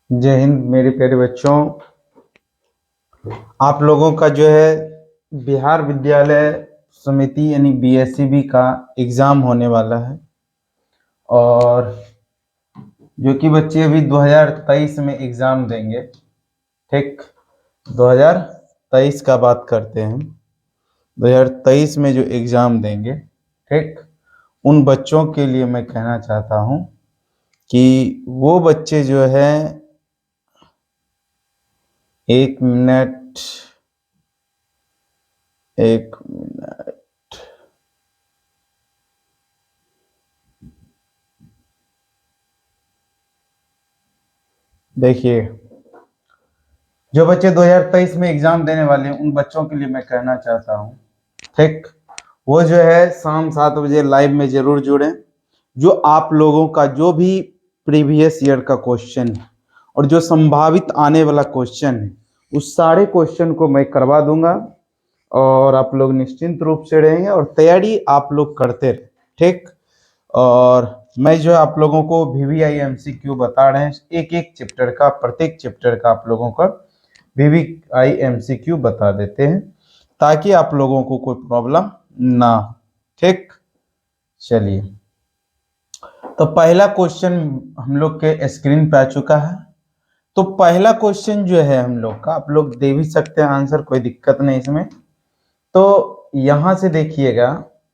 जय हिंद मेरे प्यारे बच्चों। आप लोगों का जो है बिहार विद्यालय समिति यानी बीएससीबी का एग्ज़ाम होने वाला है और जो कि बच्चे अभी 2023 में एग्ज़ाम देंगे। ठीक, 2023 का बात करते हैं। 2023 में जो एग्ज़ाम देंगे, ठीक, उन बच्चों के लिए मैं कहना चाहता हूँ कि वो बच्चे जो है, एक मिनट, देखिए, जो बच्चे 2023 में एग्जाम देने वाले हैं उन बच्चों के लिए मैं कहना चाहता हूँ, ठीक, वो जो है शाम 7 बजे लाइव में जरूर जुड़ें। जो आप लोगों का जो भी प्रीवियस ईयर का क्वेश्चन है और जो संभावित आने वाला क्वेश्चन है, उस सारे क्वेश्चन को मैं करवा दूंगा और आप लोग निश्चिंत रूप से रहेंगे और तैयारी आप लोग करते रहे। ठीक, और मैं जो आप लोगों को VVI MCQ बता रहे हैं, एक एक चैप्टर का, प्रत्येक चैप्टर का आप लोगों का VVI MCQ बता देते हैं ताकि आप लोगों को कोई प्रॉब्लम ना हो। ठीक, चलिए, तो पहला क्वेश्चन हम लोग के स्क्रीन पे आ चुका है। तो पहला क्वेश्चन जो है हम लोग का, आप लोग दे भी सकते हैं आंसर, कोई दिक्कत नहीं इसमें। तो यहां से देखिएगा,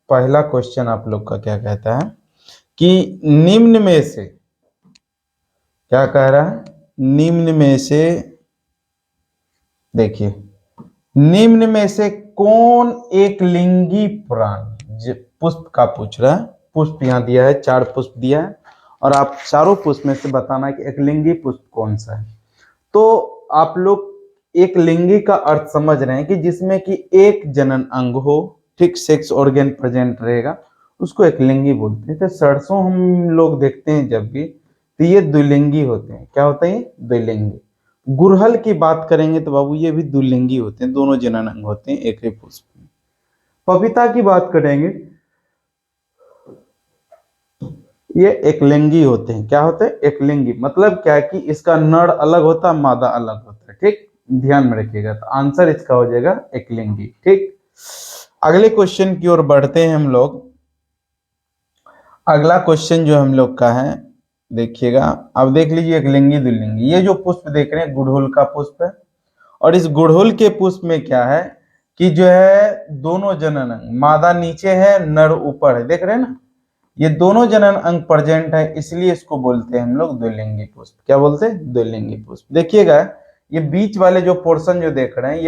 पहला क्वेश्चन आप लोग का क्या कहता है कि निम्न में से, क्या कह रहा है, निम्न में से, देखिए, निम्न में से कौन एक लिंगी प्राणी, पुष्प का पूछ रहा है। पुष्प यहाँ दिया है, 4 पुष्प दिया है और आप चारों पुष्प में से बताना है कि एक लिंगी पुष्प कौन सा है। तो आप लोग एक लिंगी का अर्थ समझ रहे हैं कि जिसमें कि एक जनन अंग हो, ठीक, सेक्स ऑर्गन प्रेजेंट रहेगा, उसको एक लिंगी बोलते हैं। तो सरसों हम लोग देखते हैं जब भी, तो ये द्विलिंगी होते हैं। क्या होता है ये? द्विलिंगी। गुड़हल की बात करेंगे तो बाबू ये भी द्विलिंगी होते हैं, दोनों जनन अंग होते हैं एक ही पुष्प में। पपीता की बात करेंगे, ये एकलिंगी होते हैं। क्या होते हैं? एकलिंगी। मतलब क्या है कि इसका नर अलग होता है, मादा अलग होता है। ठीक, ध्यान में रखिएगा। तो आंसर इसका हो जाएगा एकलिंगी। ठीक, अगले क्वेश्चन की ओर बढ़ते हैं हम लोग। अगला क्वेश्चन जो हम लोग का है, देखिएगा, अब देख लीजिए, एकलिंगी द्विलिंगी। ये जो पुष्प देख रहे हैं गुड़हल का पुष्प है और इस गुड़हल के पुष्प में क्या है कि जो है दोनों जनन अंग, मादा नीचे है, नर ऊपर है। देख रहे हैं ना, ये दोनों जनन अंग प्रेजेंट है, इसलिए इसको बोलते हैं हम लोग द्विलिंगी पुष्प। क्या बोलते हैं? द्विलिंगी पुष्प। देखिएगा, ये बीच वाले जो पोर्शन जो देख रहे हैं,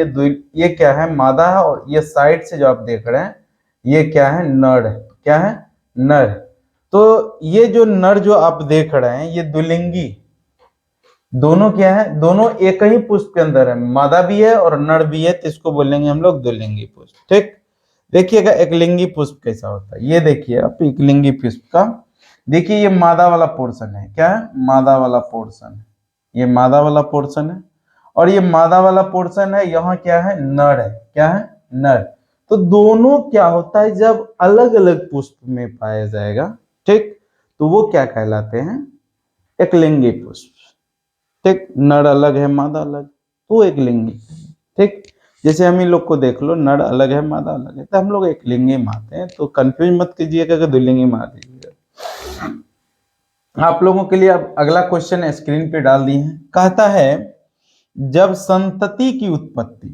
ये क्या है? मादा है और ये साइड से जो आप देख रहे हैं, ये क्या है? नर है। क्या है? नर। तो ये जो नर जो आप देख रहे हैं, ये द्विलिंगी, दोनों क्या है? दोनों एक ही पुष्प के अंदर है, मादा भी है और नर भी है, तो इसको बोलेंगे हम लोग द्विलिंगी पुष्प। ठीक, देखिएगा एकलिंगी पुष्प कैसा होता है। ये देखिए आप एकलिंगी पुष्प का, देखिए ये मादा वाला पोर्शन है। क्या है? मादा वाला पोर्शन है। ये मादा वाला पोर्शन है और ये मादा वाला पोर्शन है, यहाँ क्या है? नर है। क्या है? नर। तो दोनों क्या होता है, जब अलग अलग पुष्प में पाया जाएगा, ठीक, तो वो क्या कहलाते हैं? एकलिंगी पुष्प। ठीक, नर अलग है, मादा अलग, तो एक लिंगी। ठीक, जैसे हम ही लोग को देख लो, नर अलग है, मादा अलग है, तो हम लोग एक लिंगी मानते हैं। तो कंफ्यूज मत कीजिएगा कि द्विलिंगी मान दीजिएगा। आप लोगों के लिए अब अगला क्वेश्चन स्क्रीन पे डाल दिए हैं। कहता है, जब संतति की उत्पत्ति,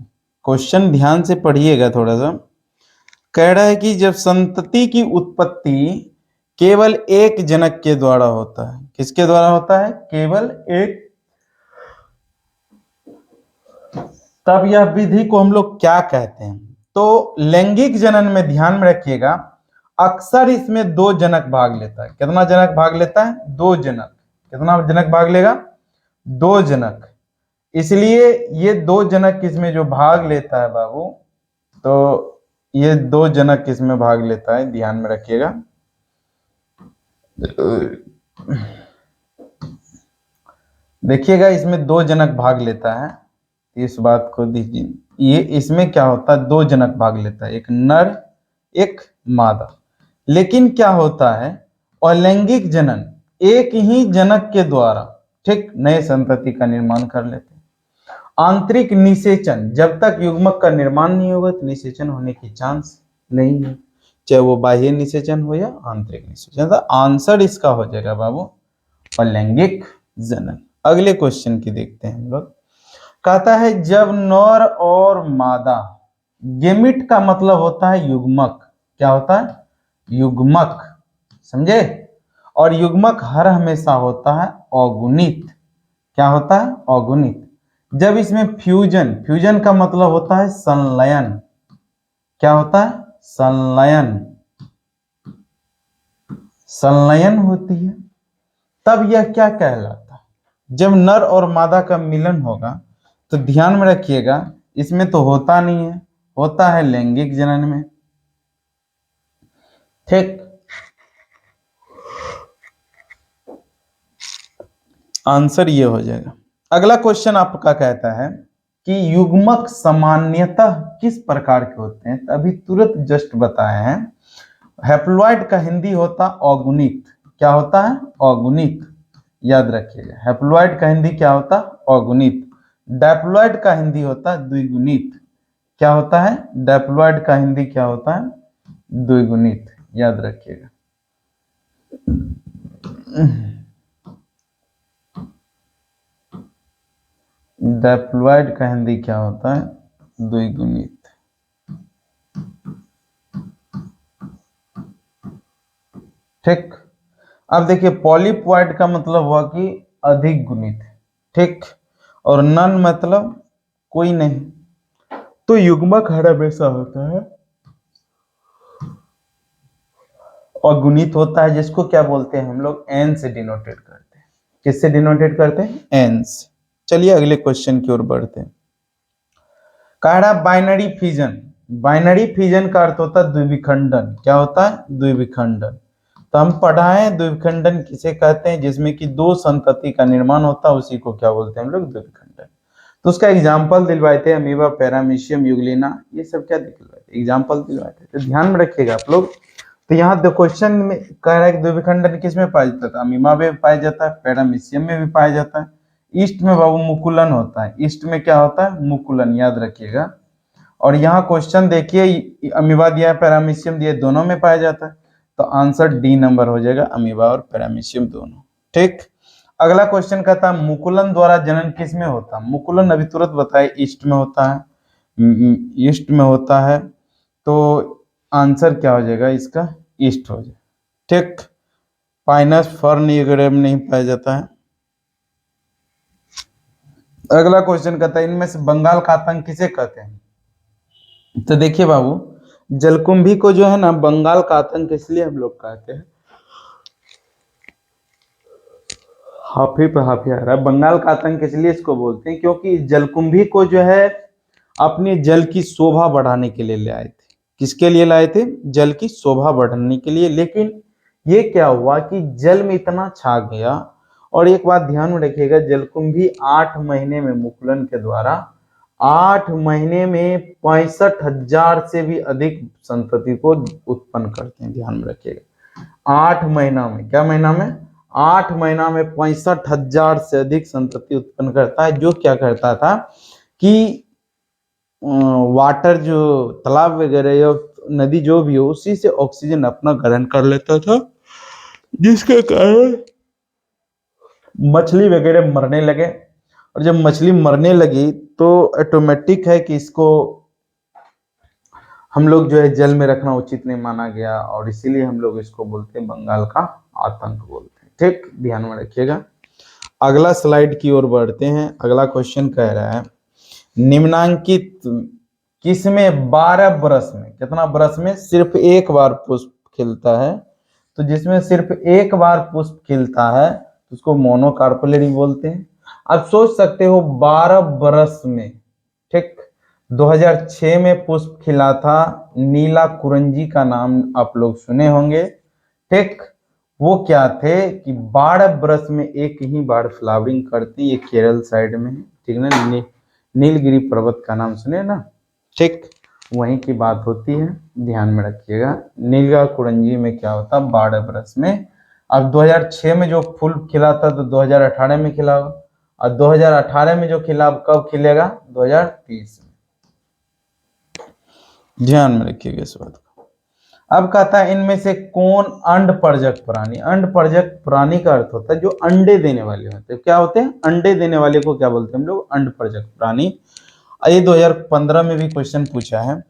क्वेश्चन ध्यान से पढ़िएगा थोड़ा सा, कह रहा है कि जब संतति की उत्पत्ति केवल एक जनक के द्वारा होता है। किसके द्वारा होता है? केवल एक। तब यह विधि को हम लोग क्या कहते हैं? तो लैंगिक जनन में ध्यान में रखिएगा, अक्सर इसमें 2 जनक भाग लेता है। कितना जनक भाग लेता है? 2 जनक। कितना जनक भाग लेगा? 2 जनक। इसलिए ये 2 जनक इसमें जो भाग लेता है बाबू, तो ये 2 जनक इसमें भाग लेता है, ध्यान में रखिएगा। देखिएगा, इसमें 2 जनक भाग लेता है, इस बात को दीजिए। ये इसमें क्या होता है? 2 जनक भाग लेता है, एक नर एक मादा। लेकिन क्या होता है, अलैंगिक जनन एक ही जनक के द्वारा, ठीक, नए संतति का निर्माण कर लेते हैं। आंतरिक निषेचन, जब तक युग्मक का निर्माण नहीं होगा तो निषेचन होने की चांस नहीं है, चाहे वो बाह्य निषेचन हो या आंतरिक निषेचन। तो आंसर इसका हो जाएगा बाबू अलैंगिक जनन। अगले क्वेश्चन की देखते हैं हम लोग। कहता है जब नर और मादा, गेमिट का मतलब होता है युग्मक, क्या होता है? युग्मक, समझे? और युग्मक हर हमेशा होता है अगुणित। क्या होता है? अगुणित। जब इसमें फ्यूजन, फ्यूजन का मतलब होता है संलयन। क्या होता है? संलयन, संलयन होती है, तब यह क्या कहलाता है? जब नर और मादा का मिलन होगा तो ध्यान में रखिएगा, इसमें तो होता नहीं है, होता है लैंगिक जनन में। ठीक, आंसर ये हो जाएगा। अगला क्वेश्चन आपका कहता है कि युग्मक सामान्यतः किस प्रकार के होते हैं? तो अभी तुरंत जस्ट बताए हैं। हैप्लॉइड का हिंदी होता अगुणित। क्या होता है? अगुणित, याद रखिएगा। हैप्लॉइड का हिंदी क्या होता? अगुणित। डैप्लॉइड का हिंदी होता है द्विगुणित। क्या होता है? डैप्लॉइड का हिंदी क्या होता है? द्विगुणित, याद रखिएगा। डैप्लॉइड का हिंदी क्या होता है? द्विगुणित। ठीक, अब देखिए पॉलीप्लॉइड का मतलब हुआ कि अधिक गुणित। ठीक, और नन मतलब कोई नहीं। तो युग्मक हर हमेशा होता है और गुणित होता है, जिसको क्या बोलते हैं हम लोग? एन से डिनोटेट करते हैं। किससे डिनोटेट करते हैं? एन से। चलिए अगले क्वेश्चन की ओर बढ़ते हैं। कह रहा बाइनरी फिजन। बाइनरी फिजन का अर्थ होता है द्विविखंडन। क्या होता है? द्विविखंडन। तो हम पढ़ाएं द्विविखंडन किसे कहते हैं? जिसमें कि दो संतति का निर्माण होता है, उसी को क्या बोलते हैं हम लोग? द्विविखंडन। तो उसका एग्जाम्पल दिलवाए थे, अमीबा, पैरामीशियम, युगलिना, ये सब क्या दिलवाए थे? एग्जाम्पल दिलवाए थे। तो ध्यान में रखिएगा आप लोग। तो यहाँ क्वेश्चन में कह रहा है कि द्विविखंडन किस में पाया जाता है? अमीबा में पाया जाता है, पैरामीशियम में भी पाया जाता है। ईस्ट में बाबू मुकुलन होता है। ईस्ट में क्या होता है? मुकुलन, याद रखिएगा। और यहाँ क्वेश्चन देखिए, अमीबा दिया है, पैरामीशियम दिया, दोनों में पाया जाता है। तो आंसर डी नंबर हो जाएगा, अमीबा और पैरामीशियम दोनों। ठीक, अगला क्वेश्चन कहता है मुकुलन द्वारा जनन किस में होता है? मुकुलन अभी तुरंत बताए, ईस्ट में होता है। ईस्ट में होता है, तो आंसर क्या हो जाएगा इसका? ईस्ट हो जाएगा। ठीक, पाइनस, फर्न वगैरह में नहीं पाया जाता है। अगला क्वेश्चन कहता है इनमें से बंगाल का आतंक किसे कहते हैं? तो देखिए बाबू, जलकुंभी को जो है ना बंगाल का आतंक इसलिए हम लोग कहते हैं, हाफी पे हाफी आ रहा है। बंगाल का आतंक इसलिए इसको बोलते हैं क्योंकि जलकुंभी को जो है अपने जल की शोभा बढ़ाने के लिए ले आए थे। किसके लिए लाए थे? जल की शोभा बढ़ाने के लिए। लेकिन ये क्या हुआ कि जल में इतना छा गया। और एक बात ध्यान में रखिएगा, जलकुंभी 8 महीने में मुकुलन के द्वारा 8 महीने में 65,000 से भी अधिक संतति को उत्पन्न करते हैं। ध्यान में रखिएगा, 8 महीना में, क्या महीना में? 8 महीना में 65,000 से अधिक संतति उत्पन्न करता है। जो क्या करता था कि वाटर, जो तालाब वगैरह या नदी जो भी हो, उसी से ऑक्सीजन अपना ग्रहण कर लेता था, जिसके कारण मछली वगैरह मरने लगे। और जब मछली मरने लगी तो ऑटोमेटिक है कि इसको हम लोग जो है जल में रखना उचित नहीं माना गया, और इसीलिए हम लोग इसको बोलते हैं बंगाल का आतंक बोलते हैं। ठीक, ध्यान में रखिएगा। अगला स्लाइड की ओर बढ़ते हैं। अगला क्वेश्चन कह रहा है निम्नांकित किसमें 12 बरस में, कितना बरस में सिर्फ एक बार पुष्प खिलता है? तो जिसमें सिर्फ एक बार पुष्प खिलता है उसको मोनोकार्पेलिडी बोलते हैं। आप सोच सकते हो 12 बरस में। ठीक, 2006 में पुष्प खिला था, नीला कुरंजी का नाम आप लोग सुने होंगे। ठीक, वो क्या थे कि 12 बरस में एक ही बार फ्लावरिंग करते हैं। ये केरल साइड में है, ठीक ना? नीलगिरी पर्वत का नाम सुने ना? ठीक, वहीं की बात होती है, ध्यान में रखिएगा। नीला कुरंजी में क्या होता है? 12 बरस में अब 2006 में जो फूल खिला था तो 2018 में खिला होगा, और 2018 में जो खिला कब खिलेगा? 2030 में। ध्यान में रखिएगा इस बात को। अब कहता है इनमें से कौन अंडपरजक प्राणी? अंडपरजक प्राणी का अर्थ होता है जो अंडे देने वाले होते हैं। क्या होते हैं? अंडे देने वाले को क्या बोलते हैं हम लोग? अंडपरजक प्राणी। ये 2015 में भी क्वेश्चन पूछा है।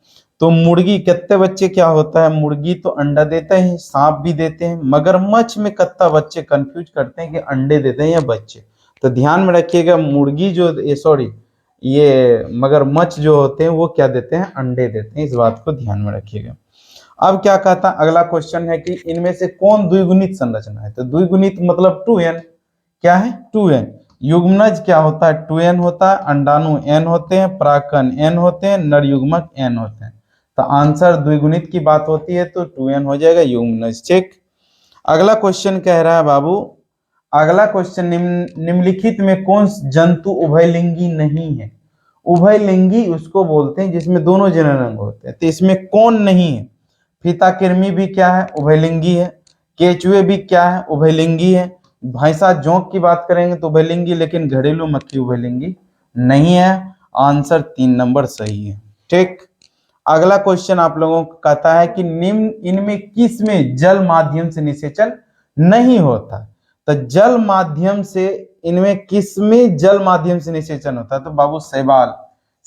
तो मुर्गी कितने बच्चे क्या होता है? मुर्गी तो अंडा देते हैं, सांप भी देते हैं, मगरमच्छ में कितना बच्चे कंफ्यूज करते हैं कि अंडे देते हैं या बच्चे। तो ध्यान में रखिएगा, मुर्गी जो ये मगरमच्छ जो होते हैं वो क्या देते हैं? अंडे देते हैं। इस बात को ध्यान में रखिएगा। अब क्या कहता है अगला क्वेश्चन है कि इनमें से कौन द्विगुणित संरचना है? तो द्विगुणित मतलब 2n। क्या है? 2n। युग्मनज क्या होता है? 2n होता है। अंडाणु n होते हैं, परागकण n होते हैं, नर युग्मक n होते हैं। तो आंसर द्विगुणित की बात होती है तो 2n हो जाएगा युग्मनज। ठीक। अगला क्वेश्चन कह रहा है बाबू, अगला क्वेश्चन निम्नलिखित में कौन जंतु उभयलिंगी नहीं है? उभयलिंगी उसको बोलते हैं जिसमें दोनों जननांग होते हैं। तो इसमें कौन नहीं है? फीताकृमि भी क्या है? उभयलिंगी है। केचुए भी क्या है? उभयलिंगी है। भैंसा जोंक की बात करेंगे तो उभयलिंगी, लेकिन घरेलू मक्खी उभयलिंगी नहीं है। आंसर 3 नंबर सही है। ठीक। अगला क्वेश्चन आप लोगों को कहता है कि निम्न इनमें किस में जल माध्यम से निषेचन नहीं होता? तो जल माध्यम से इनमें किस में जल माध्यम से निषेचन होता है? तो बाबू शैवाल।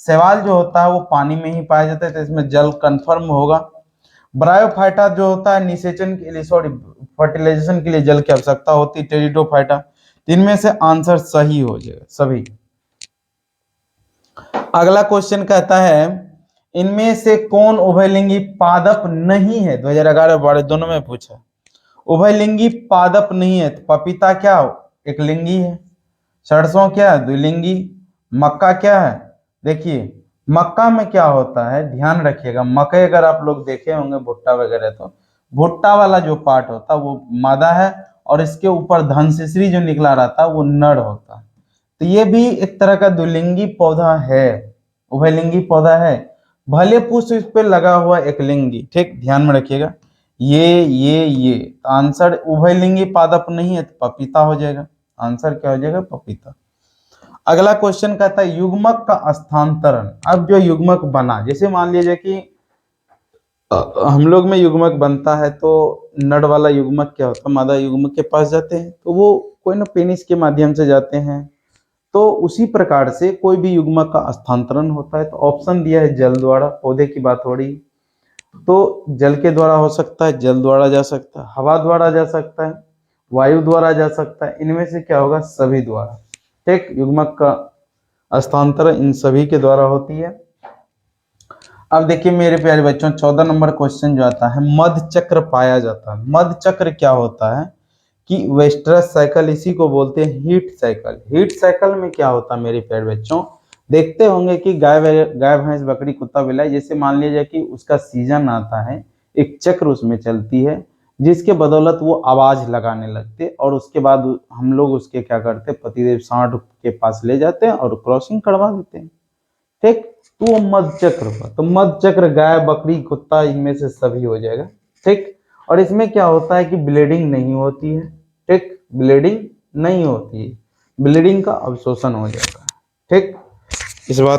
शैवाल जो होता है वो पानी में ही पाया जाता है, तो इसमें जल कंफर्म होगा। ब्रायोफाइटा जो होता है निषेचन के लिए फर्टिलाइजेशन के लिए जल की आवश्यकता होती है। टेरिडोफाइटा। इनमें से आंसर सही हो जाएगा सभी। अगला क्वेश्चन कहता है इनमें से कौन उभयलिंगी पादप नहीं है? 2011-12 दोनों में पूछा। उभयलिंगी पादप नहीं है तो पपीता क्या एक लिंगी है, सरसों क्या है? द्विलिंगी, मक्का क्या है? देखिए मक्का में क्या होता है, ध्यान रखिएगा, मकई अगर आप लोग देखे होंगे भुट्टा वगैरह, तो भुट्टा वाला जो पार्ट होता है वो मादा है और इसके ऊपर धनशिश्री जो निकला रहता है वो नर होता है। तो ये भी एक तरह का द्विलिंगी पौधा है, उभयलिंगी पौधा है, भले पुष्प इस पे लगा हुआ एक लिंगी। ठीक, ध्यान में रखिएगा। ये तो आंसर उभयलिंगी पादप नहीं है तो पपीता हो जाएगा। आंसर क्या हो जाएगा? पपीता। अगला क्वेश्चन कहता है युग्मक का स्थानांतरण। अब जो युग्मक बना, जैसे मान लीजिए कि हम लोग में युग्मक बनता है तो नर वाला युग्मक क्या होता है, मादा युग्मक के पास जाते हैं तो वो कोई ना पेनिस के माध्यम से जाते हैं। तो उसी प्रकार से कोई भी युग्मक का स्थानांतरण होता है। तो ऑप्शन दिया है जल द्वारा, पौधे की बात हो रही, तो जल के द्वारा हो सकता है, जल द्वारा जा सकता है, हवा द्वारा जा सकता है, वायु द्वारा जा सकता है। इनमें से क्या होगा? सभी द्वारा। ठीक, युग्मक का स्थानांतरण इन सभी के द्वारा होती है। अब देखिए मेरे प्यारे बच्चों, 14 नंबर क्वेश्चन जो आता है, मध्य चक्र पाया जाता है। मध्य चक्र क्या होता है कि वेस्टरस साइकिल, इसी को बोलते हैं हीट साइकिल। हीट साइकिल में क्या होता है मेरे प्यारे बच्चों, देखते होंगे कि गाय भैंस बकरी कुत्ता बिलाई, जैसे मान लीजिए कि उसका सीजन आता है, एक चक्र उसमें चलती है जिसके बदौलत वो आवाज लगाने लगते, और उसके बाद हम लोग उसके क्या करते, पतिदेव सांड के पास ले जाते हैं और क्रॉसिंग करवा देते हैं। ठीक, तो वो मध्य चक्र हुआ। तो मध्य चक्र गाय बकरी कुत्ता इनमें से सभी हो जाएगा। ठीक, और इसमें क्या होता है कि ब्लीडिंग नहीं होती है। ठीक, ब्लीडिंग नहीं होती है, ब्लीडिंग का अवशोषण हो जाता है। ठीक, इस बात